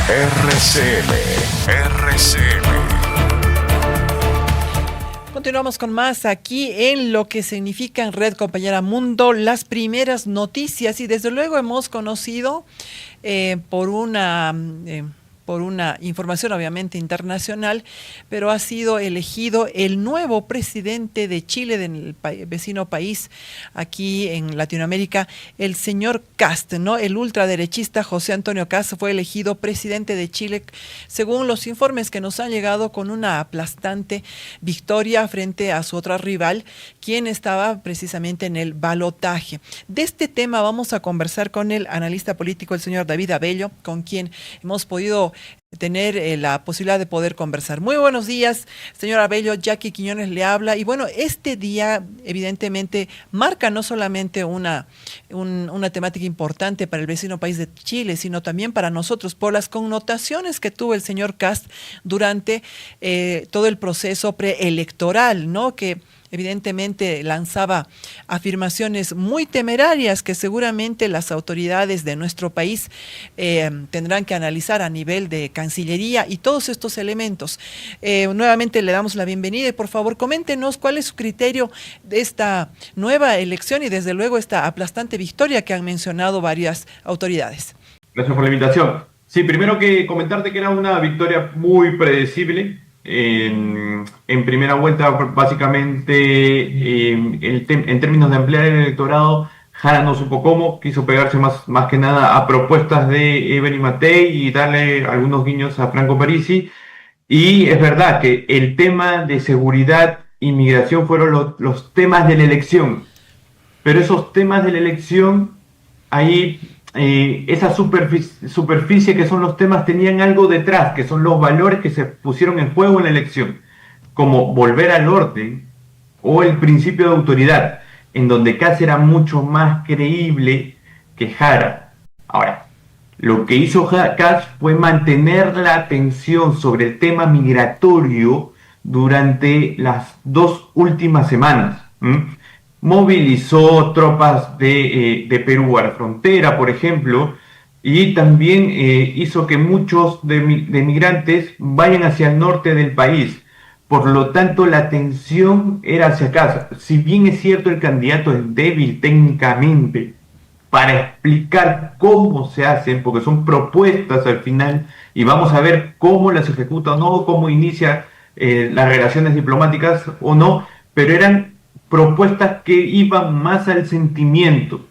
RCN, RCN. Continuamos con más aquí en lo que significa en Red Compañera Mundo las primeras noticias, y desde luego hemos conocido por una información obviamente internacional, pero ha sido elegido el nuevo presidente de Chile, del vecino país aquí en Latinoamérica, el señor Kast, ¿no? El ultraderechista José Antonio Kast fue elegido presidente de Chile, según los informes que nos han llegado, con una aplastante victoria frente a su otra rival, quien estaba precisamente en el balotaje. De este tema vamos a conversar con el analista político, el señor David Abello, con quien hemos podido tener la posibilidad de poder conversar. Muy buenos días, señor Abello. Jackie Quiñones le habla. Y bueno, este día evidentemente marca no solamente una temática importante para el vecino país de Chile, sino también para nosotros, por las connotaciones que tuvo el señor Kast durante todo el proceso preelectoral, ¿no? Que evidentemente lanzaba afirmaciones muy temerarias que seguramente las autoridades de nuestro país tendrán que analizar a nivel de Cancillería y todos estos elementos. Nuevamente le damos la bienvenida y por favor coméntenos cuál es su criterio de esta nueva elección y desde luego esta aplastante victoria que han mencionado varias autoridades. Gracias por la invitación. Sí, primero que comentarte que era una victoria muy predecible. En primera vuelta, básicamente, en términos de ampliar el electorado, Jara no supo cómo, quiso pegarse más que nada a propuestas de Evelyn Matei y darle algunos guiños a Franco Parisi. Y es verdad que el tema de seguridad y migración fueron los temas de la elección. Pero esos temas de la elección, ahí esa superficie que son los temas tenían algo detrás, que son los valores que se pusieron en juego en la elección, como volver al orden o el principio de autoridad, en donde Kast era mucho más creíble que Jara. Ahora, lo que hizo Kast fue mantener la atención sobre el tema migratorio durante las 2 últimas semanas. Movilizó tropas de Perú a la frontera, por ejemplo, y también hizo que muchos de migrantes vayan hacia el norte del país. Por lo tanto, la atención era hacia acá. Si bien es cierto el candidato es débil técnicamente para explicar cómo se hacen, porque son propuestas al final, y vamos a ver cómo las ejecuta o no, cómo inicia las relaciones diplomáticas o no, pero eran propuestas que iban más al sentimiento.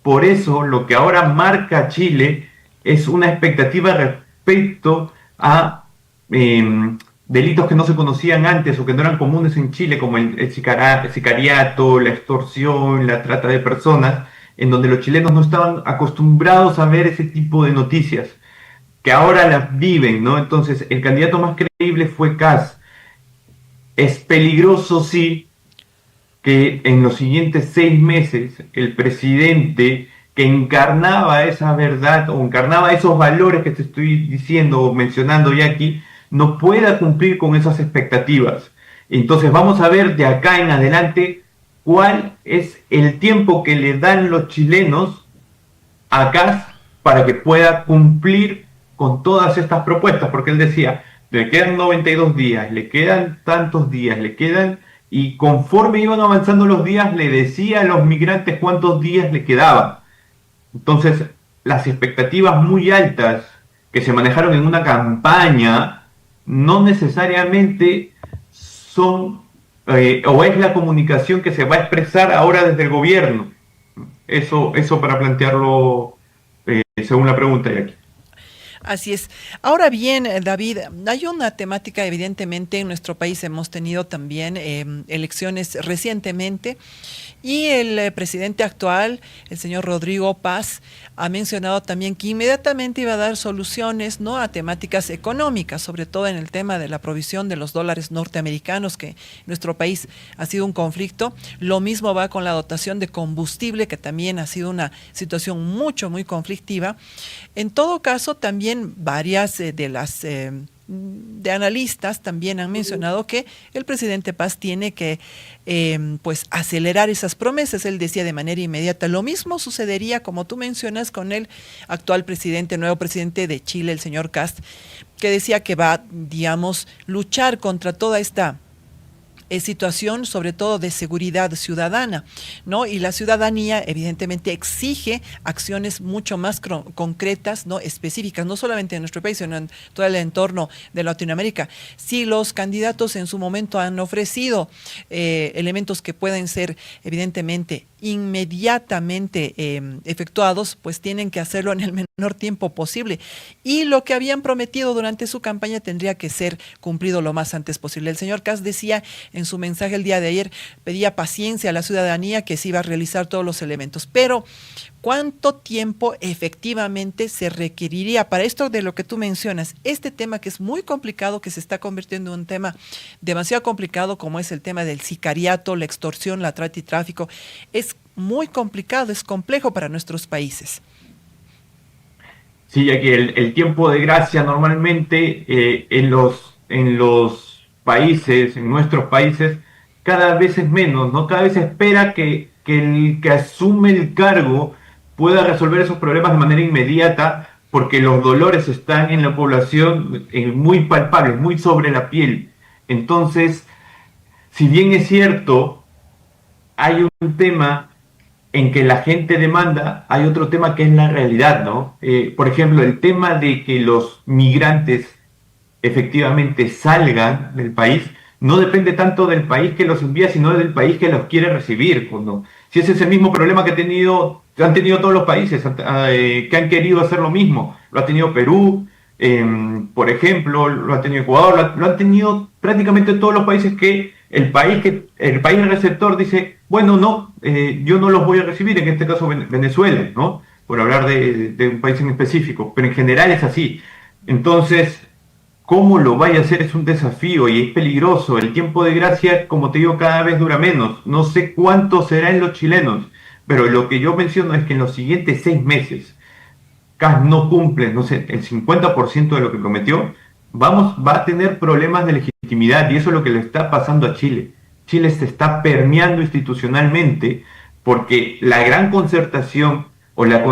Por eso lo que ahora marca Chile es una expectativa respecto a delitos que no se conocían antes o que no eran comunes en Chile, como el sicariato, la extorsión, la trata de personas, en donde los chilenos no estaban acostumbrados a ver ese tipo de noticias, que ahora las viven, ¿no? Entonces, el candidato más creíble fue Kast. Es peligroso, sí, que en los siguientes 6 meses el presidente que encarnaba esa verdad o encarnaba esos valores que te estoy diciendo o mencionando ya aquí, no pueda cumplir con esas expectativas. Entonces vamos a ver de acá en adelante cuál es el tiempo que le dan los chilenos a Kast para que pueda cumplir con todas estas propuestas, porque él decía, le quedan 92 días, le quedan tantos días, le quedan... Y conforme iban avanzando los días, le decía a los migrantes cuántos días le quedaban. Entonces, las expectativas muy altas que se manejaron en una campaña no necesariamente son o es la comunicación que se va a expresar ahora desde el gobierno. Eso para plantearlo según la pregunta de aquí. Así es. Ahora bien, David, hay una temática, evidentemente, en nuestro país hemos tenido también elecciones recientemente y el presidente actual, el señor Rodrigo Paz, ha mencionado también que inmediatamente iba a dar soluciones, ¿no?, a temáticas económicas, sobre todo en el tema de la provisión de los dólares norteamericanos, que en nuestro país ha sido un conflicto. Lo mismo va con la dotación de combustible, que también ha sido una situación muy conflictiva. En todo caso, también varias de las de analistas también han mencionado que el presidente Paz tiene que pues acelerar esas promesas. Él decía de manera inmediata. Lo mismo sucedería, como tú mencionas, con el actual presidente, nuevo presidente de Chile, el señor Kast, que decía que va, digamos, luchar contra toda esta situación, sobre todo de seguridad ciudadana, ¿no? Y la ciudadanía evidentemente exige acciones mucho más concretas, ¿no? Específicas, no solamente en nuestro país, sino en todo el entorno de Latinoamérica. Si los candidatos en su momento han ofrecido elementos que pueden ser evidentemente inmediatamente efectuados, pues tienen que hacerlo en el menor tiempo posible. Y lo que habían prometido durante su campaña tendría que ser cumplido lo más antes posible. El señor Kast decía en su mensaje el día de ayer, pedía paciencia a la ciudadanía, que se iba a realizar todos los elementos. Pero, ¿cuánto tiempo efectivamente se requeriría para esto de lo que tú mencionas? Este tema que es muy complicado, que se está convirtiendo en un tema demasiado complicado, como es el tema del sicariato, la extorsión, la trata y tráfico, es muy complicado, es complejo para nuestros países. Sí, ya que el tiempo de gracia normalmente en los países, en nuestros países, cada vez es menos, ¿no? Cada vez se espera que el que asume el cargo pueda resolver esos problemas de manera inmediata, porque los dolores están en la población muy palpables, muy sobre la piel. Entonces, si bien es cierto, hay un tema en que la gente demanda, hay otro tema que es la realidad, ¿no? Por ejemplo, el tema de que los migrantes efectivamente salgan del país no depende tanto del país que los envía, sino del país que los quiere recibir. ¿No? Si ese es el mismo problema que han tenido todos los países que han querido hacer lo mismo. Lo ha tenido Perú, por ejemplo, lo ha tenido Ecuador, lo han tenido prácticamente todos los países que el país receptor dice, bueno, no, yo no los voy a recibir, en este caso Venezuela, ¿no? Por hablar de un país en específico, pero en general es así. Entonces, cómo lo vaya a hacer es un desafío y es peligroso. El tiempo de gracia, como te digo, cada vez dura menos. No sé cuánto será en los chilenos, pero lo que yo menciono es que en los siguientes 6 meses, Kast no cumple, no sé, el 50% de lo que prometió, va a tener problemas de legitimidad, y eso es lo que le está pasando a Chile. Chile se está permeando institucionalmente porque la gran concertación o la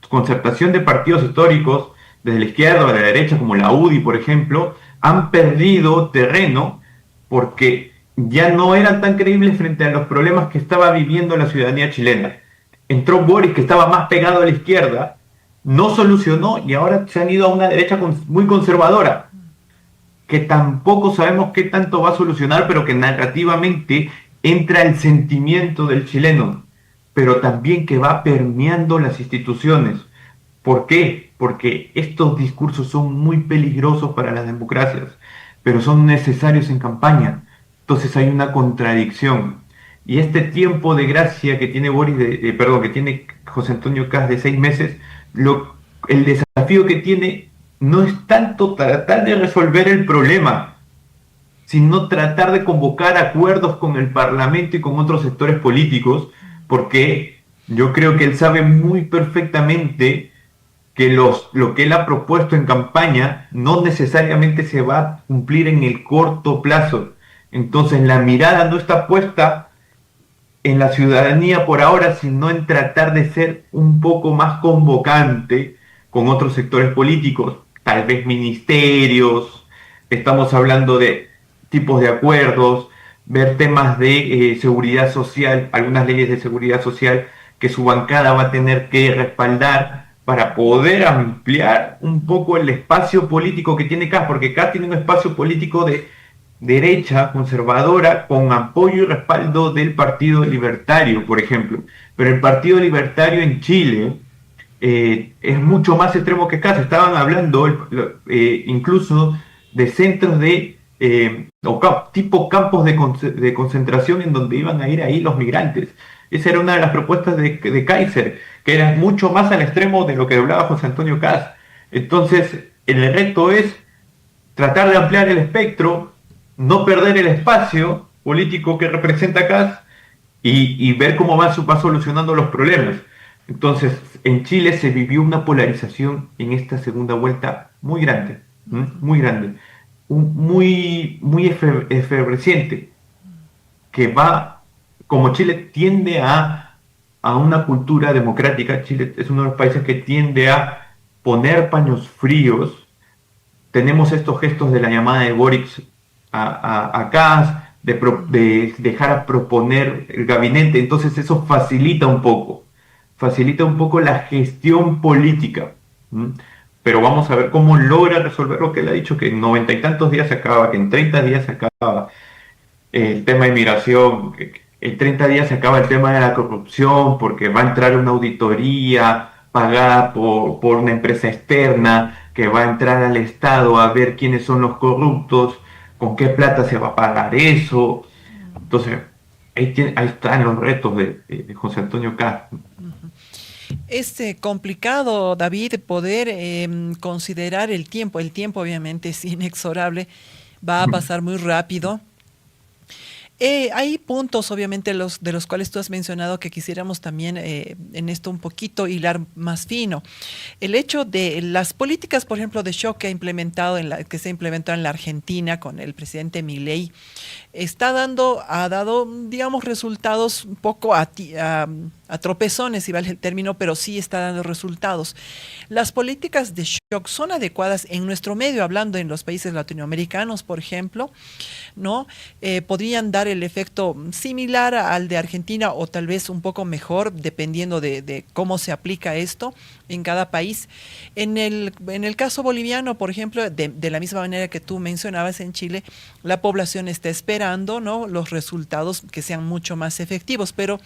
concertación de partidos históricos desde la izquierda o de la derecha, como la UDI, por ejemplo, han perdido terreno porque ya no eran tan creíbles frente a los problemas que estaba viviendo la ciudadanía chilena. Entró Boris, que estaba más pegado a la izquierda, no solucionó, y ahora se han ido a una derecha muy conservadora, que tampoco sabemos qué tanto va a solucionar, pero que narrativamente entra el sentimiento del chileno, pero también que va permeando las instituciones. ¿Por qué? Porque estos discursos son muy peligrosos para las democracias, pero son necesarios en campaña. Entonces hay una contradicción. Y este tiempo de gracia que tiene que tiene José Antonio Kast de 6 meses, el desafío que tiene no es tanto tratar de resolver el problema, sino tratar de convocar acuerdos con el Parlamento y con otros sectores políticos, porque yo creo que él sabe muy perfectamente que lo que él ha propuesto en campaña no necesariamente se va a cumplir en el corto plazo. Entonces la mirada no está puesta en la ciudadanía por ahora, sino en tratar de ser un poco más convocante con otros sectores políticos, tal vez ministerios, estamos hablando de tipos de acuerdos, ver temas de seguridad social, algunas leyes de seguridad social que su bancada va a tener que respaldar para poder ampliar un poco el espacio político que tiene Kast, porque Kast tiene un espacio político de derecha, conservadora, con apoyo y respaldo del Partido Libertario, por ejemplo. Pero el Partido Libertario en Chile es mucho más extremo que Kast. Estaban hablando incluso de centros tipo campos de concentración en donde iban a ir ahí los migrantes. Esa era una de las propuestas de Kaiser, que era mucho más al extremo de lo que hablaba José Antonio Kast. Entonces, el reto es tratar de ampliar el espectro, no perder el espacio político que representa Kast y ver cómo va solucionando los problemas. Entonces, en Chile se vivió una polarización en esta segunda vuelta muy grande, muy grande. muy efervesciente, que va, como Chile tiende a una cultura democrática. Chile es uno de los países que tiende a poner paños fríos. Tenemos estos gestos de la llamada de Boric a Kast, de dejar a proponer el gabinete, entonces eso facilita un poco la gestión política. ¿Mm? Pero vamos a ver cómo logra resolver lo que él ha dicho, que en 90 y tantos días se acaba, que en 30 días se acaba el tema de inmigración, que en 30 días se acaba el tema de la corrupción, porque va a entrar una auditoría pagada por una empresa externa, que va a entrar al Estado a ver quiénes son los corruptos, con qué plata se va a pagar eso. Entonces, ahí están los retos de José Antonio Castro. Es complicado, David, poder considerar el tiempo. El tiempo obviamente es inexorable, va a pasar muy rápido. Hay puntos, obviamente, de los cuales tú has mencionado que quisiéramos también en esto un poquito hilar más fino. El hecho de las políticas, por ejemplo, de shock que que se ha implementado en la Argentina con el presidente Milei, ha dado, digamos, resultados un poco a tropezones, si vale el término, pero sí está dando resultados. Las políticas de shock son adecuadas en nuestro medio, hablando en los países latinoamericanos, por ejemplo, ¿no? Podrían dar el efecto similar al de Argentina o tal vez un poco mejor, dependiendo de cómo se aplica esto en cada país. En el caso boliviano, por ejemplo, de la misma manera que tú mencionabas en Chile, la población está esperando, ¿no?, los resultados que sean mucho más efectivos, pero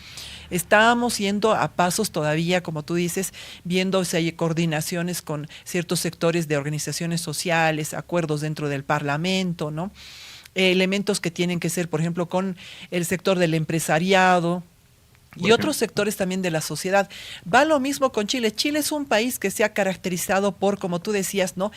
estábamos yendo a pasos todavía, como tú dices, viendo si hay coordinaciones con ciertos sectores de organizaciones sociales, acuerdos dentro del Parlamento, ¿no? Elementos que tienen que ser, por ejemplo, con el sector del empresariado y otros sectores también de la sociedad. Va lo mismo con Chile. Chile es un país que se ha caracterizado por, como tú decías, ¿no?,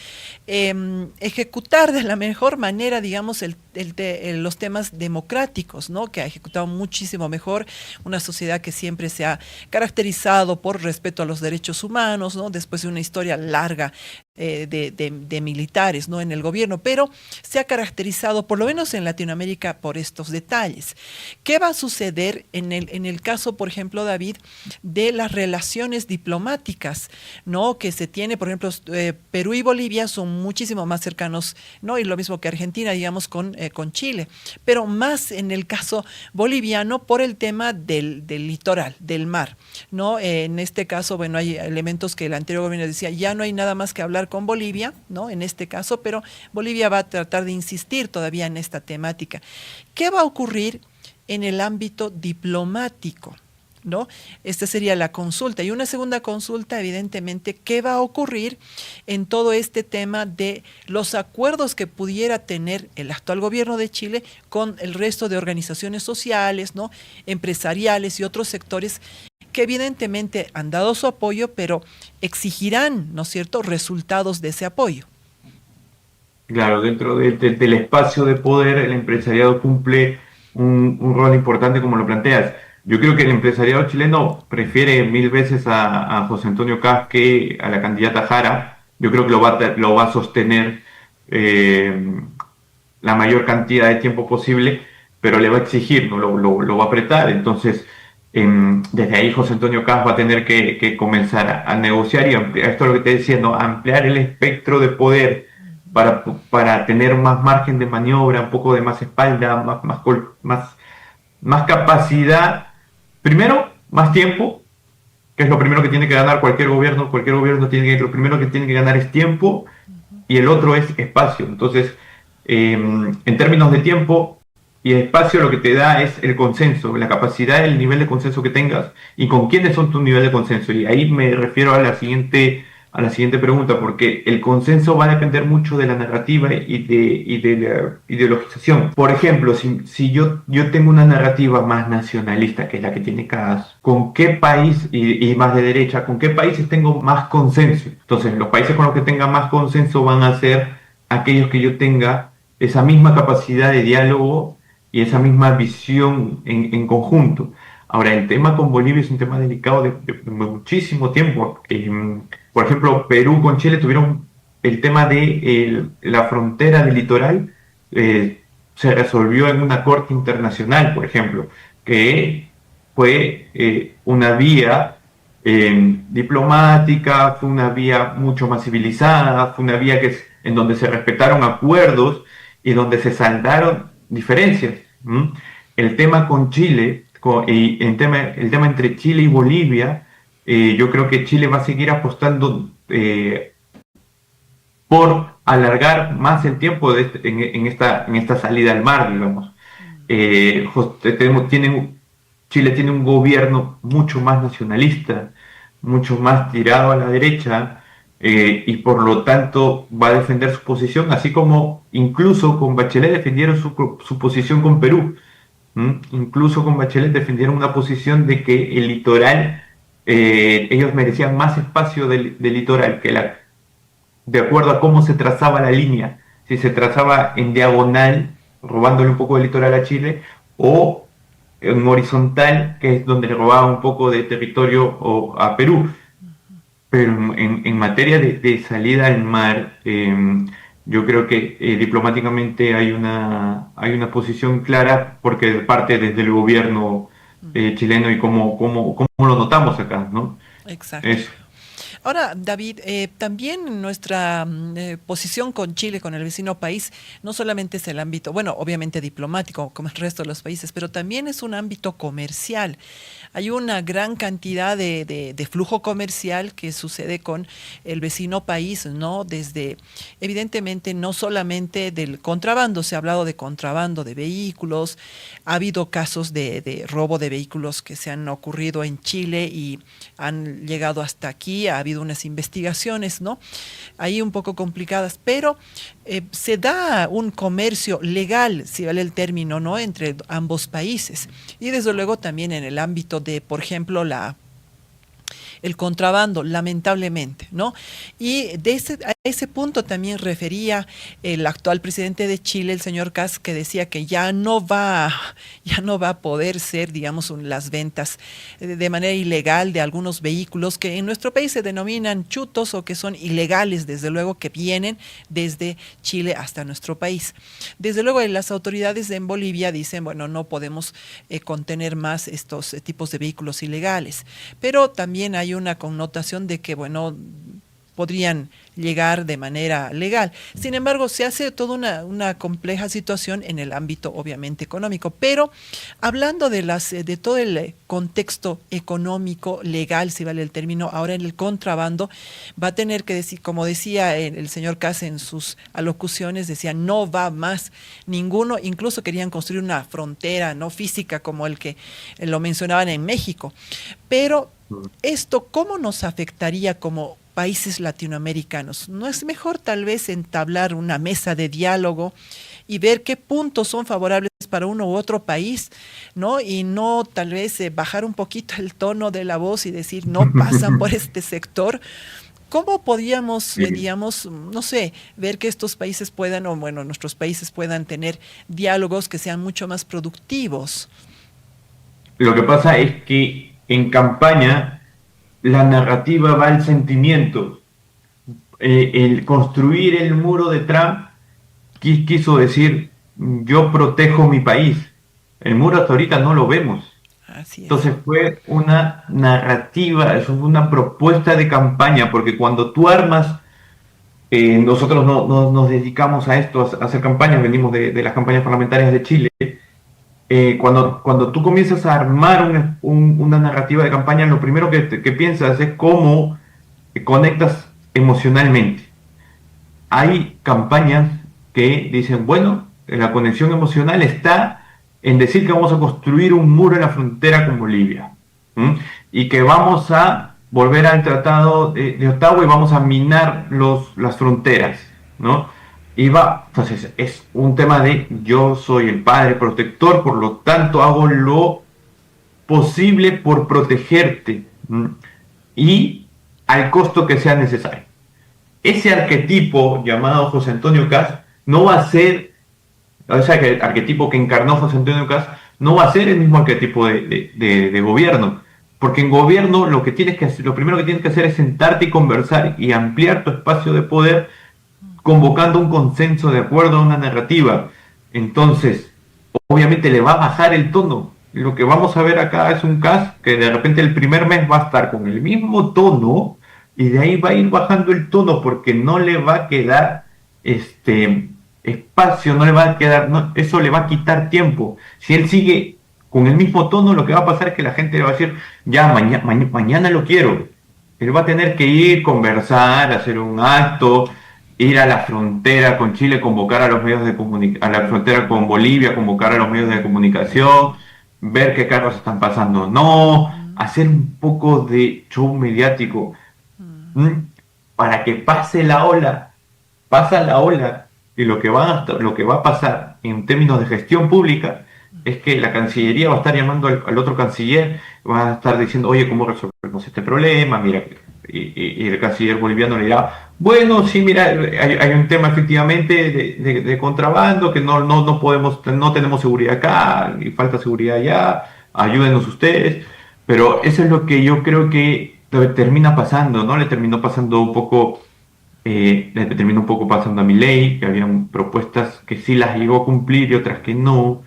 ejecutar de la mejor manera, digamos, los temas democráticos, ¿no?, que ha ejecutado muchísimo mejor. Una sociedad que siempre se ha caracterizado por respeto a los derechos humanos, ¿no?, después de una historia larga de militares, ¿no?, en el gobierno, pero se ha caracterizado, por lo menos en Latinoamérica, por estos detalles. ¿Qué va a suceder en el caso, por ejemplo, David, de las relaciones diplomáticas, ¿no?, que se tiene? Por ejemplo, Perú y Bolivia son muchísimo más cercanos, ¿no?, y lo mismo que Argentina, digamos, con Chile, pero más en el caso boliviano por el tema del litoral, del mar, ¿no? En este caso, bueno, hay elementos que el anterior gobierno decía, ya no hay nada más que hablar con Bolivia, ¿no?, en este caso, pero Bolivia va a tratar de insistir todavía en esta temática. ¿Qué va a ocurrir en el ámbito diplomático? ¿No? Esta sería la consulta. Y una segunda consulta, evidentemente, ¿qué va a ocurrir en todo este tema de los acuerdos que pudiera tener el actual gobierno de Chile con el resto de organizaciones sociales, ¿no?, empresariales y otros sectores que evidentemente han dado su apoyo, pero exigirán, ¿no es cierto?, resultados de ese apoyo? Claro, dentro del espacio de poder, el empresariado cumple un rol importante, como lo planteas. Yo creo que el empresariado chileno prefiere mil veces a José Antonio Kast que a la candidata Jara. Yo creo que lo va a sostener la mayor cantidad de tiempo posible, pero le va a exigir, ¿no? Lo va a apretar. Entonces, desde ahí José Antonio Kast va a tener que comenzar a negociar y ampliar, esto es lo que te decía, ¿no?, ampliar el espectro de poder para tener más margen de maniobra, un poco de más espalda, más capacidad. Primero, más tiempo, que es lo primero que tiene que ganar cualquier gobierno. Cualquier gobierno lo primero que tiene que ganar es tiempo, y el otro es espacio. Entonces, en términos de tiempo y espacio, lo que te da es el consenso, la capacidad, el nivel de consenso que tengas y con quiénes son tu nivel de consenso. Y ahí me refiero a la siguiente pregunta, porque el consenso va a depender mucho de la narrativa y de la ideologización. Por ejemplo, si yo tengo una narrativa más nacionalista, que es la que tiene Kass, ¿con qué país, y más de derecha, con qué países tengo más consenso? Entonces, los países con los que tenga más consenso van a ser aquellos que yo tenga esa misma capacidad de diálogo y esa misma visión en conjunto. Ahora, el tema con Bolivia es un tema delicado de muchísimo tiempo. Por ejemplo, Perú con Chile tuvieron el tema de la frontera del litoral se resolvió en una corte internacional, por ejemplo, que fue una vía diplomática, fue una vía mucho más civilizada, fue una vía en donde se respetaron acuerdos y donde se saldaron diferencias. El tema con Chile, el tema entre Chile y Bolivia, yo creo que Chile va a seguir apostando por alargar más el tiempo en esta salida al mar, digamos. Chile tiene un gobierno mucho más nacionalista, mucho más tirado a la derecha, y por lo tanto va a defender su posición, así como incluso con Bachelet defendieron su posición con Perú. Incluso con Bachelet defendieron una posición de que el litoral, ellos merecían más espacio del litoral, de acuerdo a cómo se trazaba la línea, si se trazaba en diagonal, robándole un poco de litoral a Chile, o en horizontal, que es donde le robaba un poco de territorio a Perú. Pero en materia de salida al mar, yo creo que diplomáticamente hay una posición clara, porque parte desde el gobierno chileno, y cómo lo notamos acá, ¿no? Exacto. Eso. Ahora, David, también nuestra posición con Chile, con el vecino país, no solamente es el ámbito, bueno, obviamente diplomático, como el resto de los países, pero también es un ámbito comercial. Hay una gran cantidad de flujo comercial que sucede con el vecino país, ¿no? Desde, evidentemente, no solamente del contrabando, se ha hablado de contrabando de vehículos, ha habido casos de robo de vehículos que se han ocurrido en Chile y han llegado hasta aquí, ha habido unas investigaciones, ¿no? Ahí un poco complicadas, pero se da un comercio legal, si vale el término, ¿no? Entre ambos países. Y desde luego también en el ámbito de, por ejemplo, el contrabando, lamentablemente, ¿no? Y a ese punto también refería el actual presidente de Chile, el señor Kast, que decía que ya no va a poder ser, digamos, las ventas de manera ilegal de algunos vehículos que en nuestro país se denominan chutos o que son ilegales, desde luego, que vienen desde Chile hasta nuestro país. Desde luego, las autoridades en Bolivia dicen, bueno, no podemos contener más estos tipos de vehículos ilegales, pero también hay una connotación de que, bueno, podrían llegar de manera legal. Sin embargo, se hace toda una compleja situación en el ámbito, obviamente, económico. Pero hablando de todo el contexto económico, legal, si vale el término, ahora en el contrabando, va a tener que decir, como decía el señor Kast en sus alocuciones, decía, no va más ninguno, incluso querían construir una frontera no física como el que lo mencionaban en México. Pero esto, ¿cómo nos afectaría como países latinoamericanos? ¿No es mejor tal vez entablar una mesa de diálogo y ver qué puntos son favorables para uno u otro país, ¿no? Y no tal vez bajar un poquito el tono de la voz y decir, no pasan por este sector. ¿Cómo podríamos, digamos, no sé, ver que estos países puedan, o bueno, nuestros países puedan tener diálogos que sean mucho más productivos? Lo que pasa es que en campaña la narrativa va al sentimiento. El construir el muro de Trump quiso decir, yo protejo mi país. El muro hasta ahorita no lo vemos. Así es. Entonces fue una narrativa, es una propuesta de campaña, porque cuando tú armas, nosotros no nos dedicamos a esto, a hacer campañas, venimos de las campañas parlamentarias de Chile. Cuando tú comienzas a armar una narrativa de campaña, lo primero que piensas es cómo conectas emocionalmente. Hay campañas que dicen, bueno, la conexión emocional está en decir que vamos a construir un muro en la frontera con Bolivia, y que vamos a volver al Tratado de Ottawa y vamos a minar las fronteras, ¿no? Entonces es un tema de yo soy el padre protector, por lo tanto hago lo posible por protegerte, y al costo que sea necesario. Ese arquetipo llamado José Antonio Kast no va a ser, ese arquetipo que encarnó José Antonio Kast no va a ser el mismo arquetipo de gobierno, porque en gobierno lo primero que tienes que hacer es sentarte y conversar y ampliar tu espacio de poder convocando un consenso de acuerdo a una narrativa. Entonces, obviamente le va a bajar el tono. Lo que vamos a ver acá es un cast que de repente el primer mes va a estar con el mismo tono y de ahí va a ir bajando el tono porque no le va a quedar espacio, no le va a quedar, no, eso le va a quitar tiempo. Si él sigue con el mismo tono, lo que va a pasar es que la gente le va a decir, ya, mañana lo quiero. Él va a tener que ir, conversar, hacer un acto, ir a la frontera con Chile, convocar a los medios de comunicación, a la frontera con Bolivia, convocar a los medios de comunicación, ver qué cargos están pasando, no, hacer un poco de show mediático, para que pasa la ola, y lo que va a pasar en términos de gestión pública es que la Cancillería va a estar llamando al otro canciller, va a estar diciendo, oye, ¿cómo resolvemos este problema? Mira, y el canciller boliviano le dirá, bueno, sí, mira, hay un tema efectivamente de contrabando, que no podemos, no tenemos seguridad acá, y falta seguridad allá, ayúdenos ustedes, pero eso es lo que yo creo que termina pasando, ¿no? Le terminó un poco pasando a Milei, que habían propuestas que sí las llegó a cumplir y otras que no.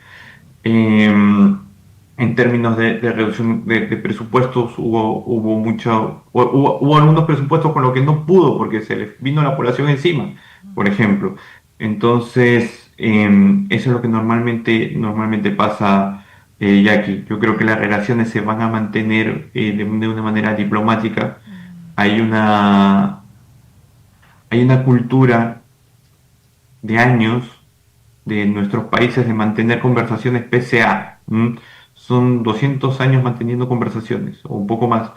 En términos de reducción de presupuestos hubo algunos presupuestos con los que no pudo porque se les vino la población encima, por ejemplo. Entonces, eso es lo que normalmente pasa, Jackie. Yo creo que las relaciones se van a mantener de una manera diplomática. Hay una cultura de años de nuestros países de mantener conversaciones pese a. Son 200 años manteniendo conversaciones, o un poco más.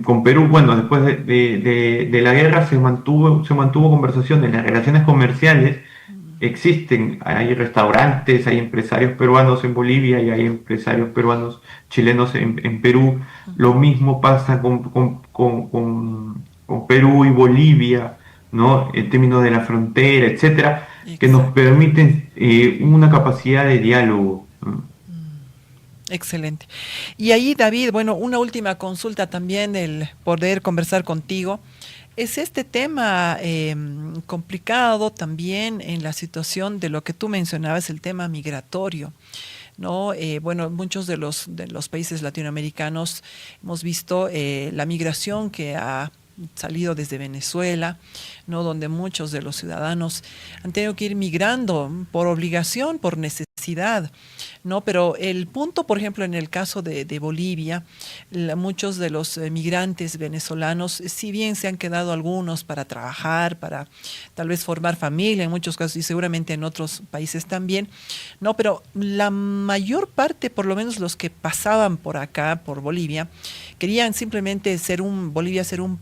Con Perú, bueno, después de la guerra se mantuvo conversaciones. Las relaciones comerciales existen. Hay restaurantes, hay empresarios peruanos en Bolivia y hay empresarios peruanos, chilenos en Perú. Lo mismo pasa con Perú y Bolivia, ¿no? En términos de la frontera, etcétera, que nos permiten una capacidad de diálogo. Excelente. Y ahí, David, bueno, una última consulta también, el poder conversar contigo. Es este tema complicado también en la situación de lo que tú mencionabas, el tema migratorio, ¿no? Bueno, muchos de los países latinoamericanos hemos visto la migración que ha salido desde Venezuela, ¿no? Donde muchos de los ciudadanos han tenido que ir migrando por obligación, por necesidad, ¿no? Pero el punto, por ejemplo, en el caso de Bolivia, muchos de los migrantes venezolanos, si bien se han quedado algunos para trabajar, para tal vez formar familia en muchos casos y seguramente en otros países también, ¿no? Pero la mayor parte, por lo menos los que pasaban por acá, por Bolivia, querían simplemente Bolivia ser una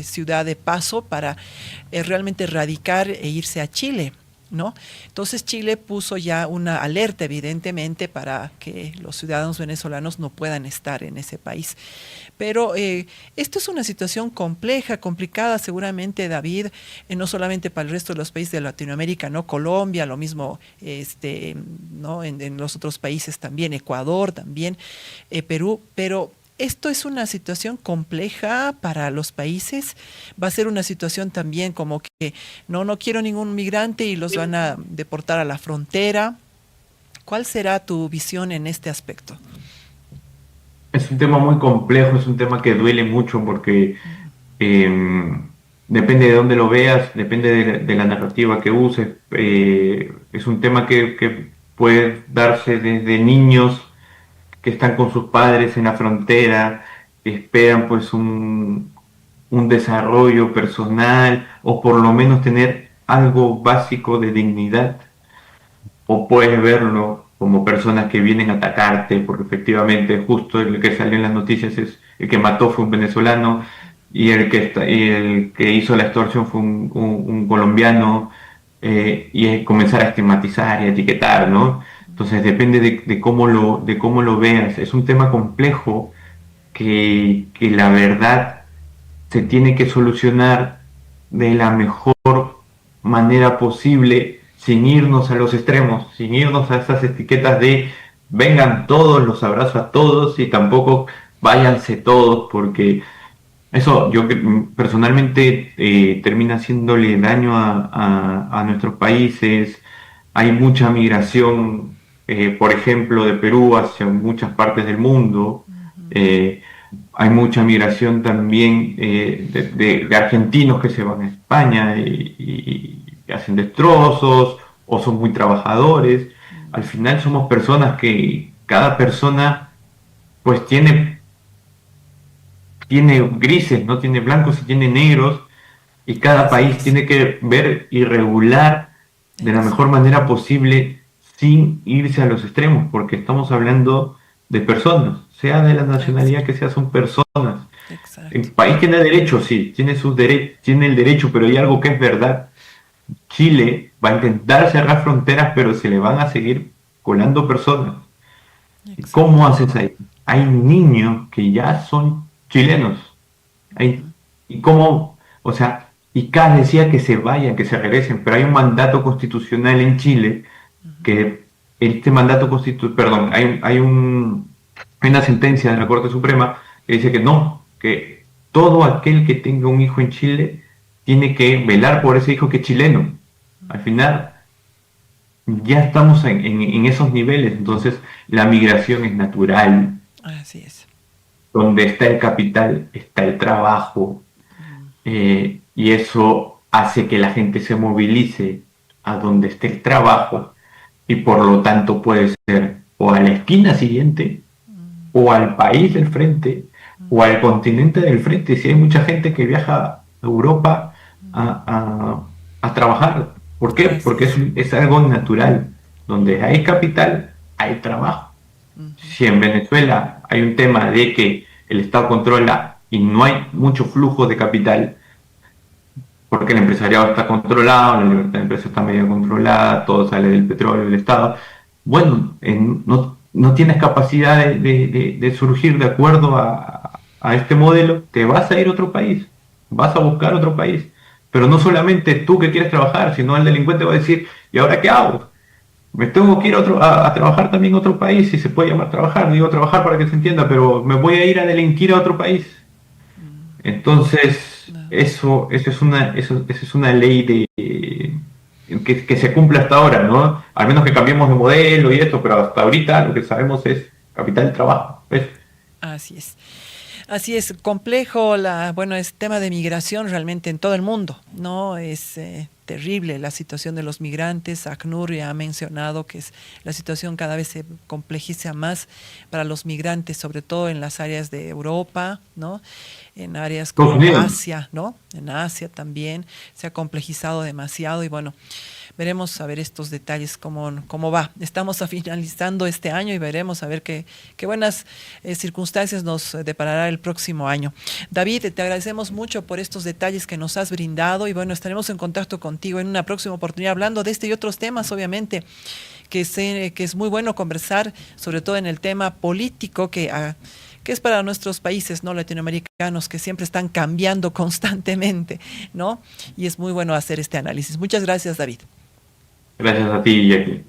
ciudad de paso para realmente radicar e irse a Chile, ¿no? Entonces Chile puso ya una alerta, evidentemente, para que los ciudadanos venezolanos no puedan estar en ese país. Pero esto es una situación compleja, complicada, seguramente, David, no solamente para el resto de los países de Latinoamérica, ¿no? Colombia, lo mismo, ¿no? En los otros países también, Ecuador también, Perú, pero esto es una situación compleja para los países. Va a ser una situación también como que no quiero ningún migrante y los van a deportar a la frontera. ¿Cuál será tu visión en este aspecto? Es un tema muy complejo, es un tema que duele mucho porque depende de dónde lo veas, depende de la narrativa que uses. Es un tema que puede darse desde niños que están con sus padres en la frontera, que esperan pues un desarrollo personal o por lo menos tener algo básico de dignidad, o puedes verlo como personas que vienen a atacarte, porque efectivamente justo el que salió en las noticias es el que mató fue un venezolano y el que hizo la extorsión fue un colombiano, y es comenzar a estigmatizar y a etiquetar, ¿no? Entonces depende de cómo lo veas. Es un tema complejo que la verdad se tiene que solucionar de la mejor manera posible, sin irnos a los extremos, sin irnos a esas etiquetas de vengan todos, los abrazo a todos y tampoco váyanse todos, porque Eso yo personalmente termina haciéndole daño a nuestros países. Hay mucha migración, por ejemplo, de Perú hacia muchas partes del mundo. Ujú. Eh, Hay mucha migración también de argentinos que se van a España y hacen destrozos o son muy trabajadores. Al final somos personas que cada persona pues tiene grises, no tiene blancos y tiene negros, y cada Así país es, tiene que ver y regular de la mejor exacto, manera posible sin irse a los extremos, porque estamos hablando de personas, sea de la nacionalidad que exacto, sea, son personas. exacto. El país tiene derechos, sí, tiene sus derechos, tiene el derecho, pero hay algo que es verdad. Chile va a intentar cerrar fronteras, pero se le van a seguir colando personas. ¿Y cómo Exacto. haces ahí? Hay niños que ya son chilenos. Hay, Ujú, y cómo, o sea, y cada decía que se vayan, que se regresen, pero hay un mandato constitucional en Chile ujú. que este mandato constitucional, perdón, hay una sentencia de la Corte Suprema que dice que no, que todo aquel que tenga un hijo en Chile tiene que velar por ese hijo que es chileno. Al final ya estamos en esos niveles, entonces la migración es natural, Así es. donde está el capital está el trabajo, Mm, y eso hace que la gente se movilice a donde esté el trabajo y por lo tanto puede ser o a la esquina siguiente mm, o al país del frente o mm, al continente del frente. Si hay mucha gente que viaja a Europa mm. a trabajar. ¿Por qué? Así Porque es. es algo natural. Donde hay capital, hay trabajo. Ujú. Si en Venezuela hay un tema de que el Estado controla y no hay mucho flujo de capital, porque el empresariado está controlado, la libertad de empresa está medio controlada, todo sale del petróleo del Estado. Bueno, no tienes capacidad de surgir de acuerdo a este modelo, te vas a ir a otro país, vas a buscar otro país. Pero no solamente tú que quieres trabajar, sino el delincuente va a decir, ¿y ahora qué hago? Me tengo que ir a trabajar también a otro país, si se puede llamar trabajar, digo trabajar para que se entienda, pero me voy a ir a delinquir a otro país. Mm, Entonces, no. eso es una ley que se cumple hasta ahora, ¿no? Al menos que cambiemos de modelo y esto, pero hasta ahorita lo que sabemos es capital trabajo. ¿Ves? Así es. Así es, complejo bueno, es tema de migración realmente en todo el mundo, ¿no? Es terrible la situación de los migrantes. ACNUR ya ha mencionado que la situación cada vez se complejiza más para los migrantes, sobre todo en las áreas de Europa, ¿no? En áreas Estados como Unidos. Asia, ¿no? En Asia también se ha complejizado demasiado y bueno, veremos a ver estos detalles cómo va. Estamos finalizando este año y veremos a ver qué buenas circunstancias nos deparará el próximo año. David, te agradecemos mucho por estos detalles que nos has brindado y bueno, estaremos en contacto contigo en una próxima oportunidad hablando de este y otros temas, obviamente, que es muy bueno conversar, sobre todo en el tema político que es para nuestros países no latinoamericanos que siempre están cambiando constantemente, ¿no? Y es muy bueno hacer este análisis. Muchas gracias, David. Gracias a ti, Jackie.